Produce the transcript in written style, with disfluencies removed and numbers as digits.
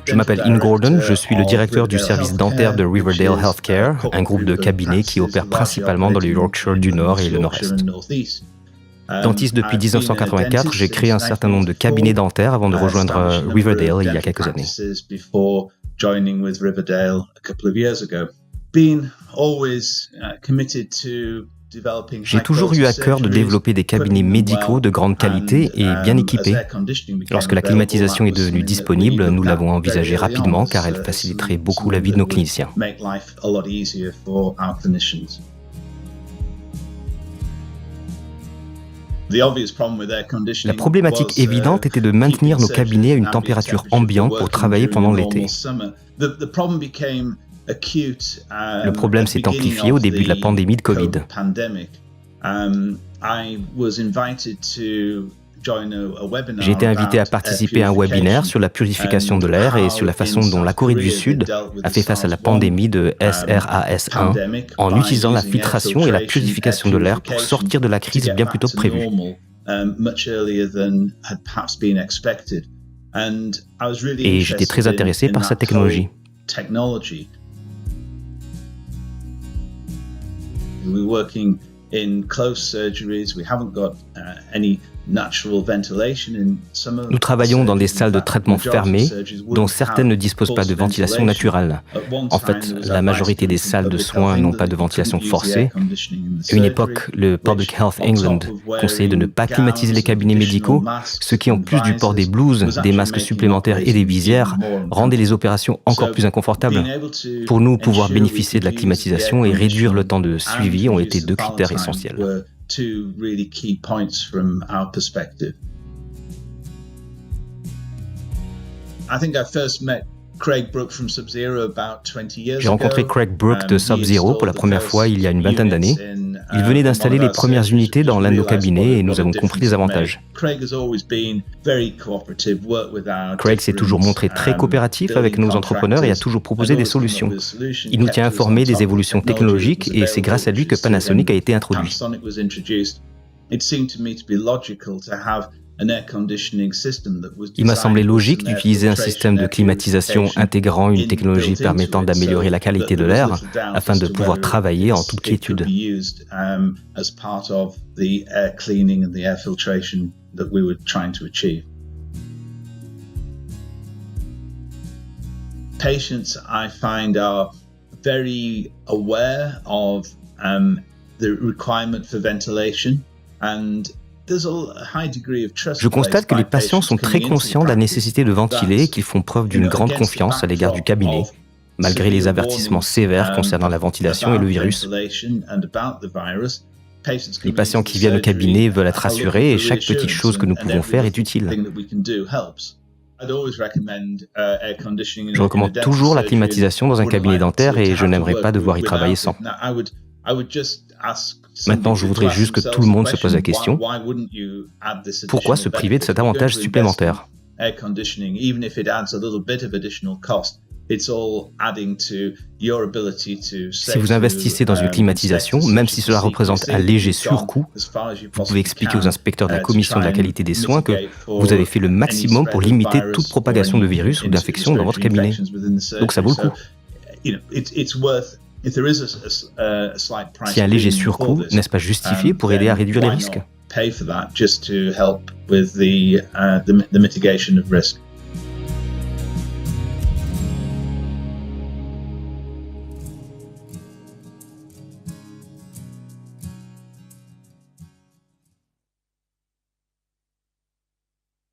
Je m'appelle Ian Gordon, je suis le directeur du service dentaire de Riverdale Healthcare, un groupe de cabinets qui opère principalement dans le Yorkshire du Nord et le Nord-Est. Dentiste depuis 1984, j'ai créé un certain nombre de cabinets dentaires avant de rejoindre Riverdale il y a quelques années. J'ai toujours eu à cœur de développer des cabinets médicaux de grande qualité et bien équipés. Lorsque la climatisation est devenue disponible, nous l'avons envisagée rapidement car elle faciliterait beaucoup la vie de nos cliniciens. La problématique évidente était de maintenir nos cabinets à une température ambiante pour travailler pendant l'été. Le problème s'est amplifié au début de la pandémie de Covid. J'ai été invité à participer à un webinaire sur la purification de l'air et sur la façon dont la Corée du Sud a fait face à la pandémie de SRAS1 en utilisant la filtration et la purification de l'air pour sortir de la crise bien plus tôt que prévu. Et j'étais très intéressé par cette technologie. We're working in closed surgeries. We haven't got any natural ventilation in some of. Nous travaillons dans des salles de traitement fermées, dont certaines ne disposent pas de ventilation naturelle. En fait, la majorité des salles de soins n'ont pas de ventilation forcée. À une époque, le Public Health England conseillait de ne pas climatiser les cabinets médicaux, ce qui, en plus du port des blouses, des masques supplémentaires et des visières, rendait les opérations encore plus inconfortables. Pour nous, pouvoir bénéficier de la climatisation et réduire le temps de suivi ont été deux critères essentiels. Two really key points from our perspective. I think I first met Craig Brook from Sub-Zero about 20 years ago. J'ai rencontré Craig Brook de Sub-Zero pour la première fois il y a une ventaine d'années. Il venait d'installer les premières unités dans l'un de nos cabinets et nous avons compris les avantages. Craig s'est toujours montré très coopératif avec nos entrepreneurs et a toujours proposé des solutions. Il nous tient informés des évolutions technologiques et c'est grâce à lui que Panasonic a été introduit. Il m'a semblé logique d'utiliser un système de climatisation intégrant une technologie permettant d'améliorer la qualité de l'air afin de pouvoir travailler en toute quiétude. Patients, I find, are very aware of the requirement for ventilation and je constate que les patients sont très conscients de la nécessité de ventiler et qu'ils font preuve d'une grande confiance à l'égard du cabinet, malgré les avertissements sévères concernant la ventilation et le virus. Les patients qui viennent au cabinet veulent être rassurés et chaque petite chose que nous pouvons faire est utile. Je recommande toujours la climatisation dans un cabinet dentaire et je n'aimerais pas devoir y travailler sans. Maintenant, je voudrais juste que tout le monde se pose la question, pourquoi se priver de cet avantage supplémentaire ? Si vous investissez dans une climatisation, même si cela représente un léger surcoût, vous pouvez expliquer aux inspecteurs de la commission de la qualité des soins que vous avez fait le maximum pour limiter toute propagation de virus ou d'infection dans votre cabinet. Donc ça vaut le coup. Si un léger surcoût, n'est-ce pas justifié pour aider à réduire les risques ? Pay for that just to help with the mitigation of risk.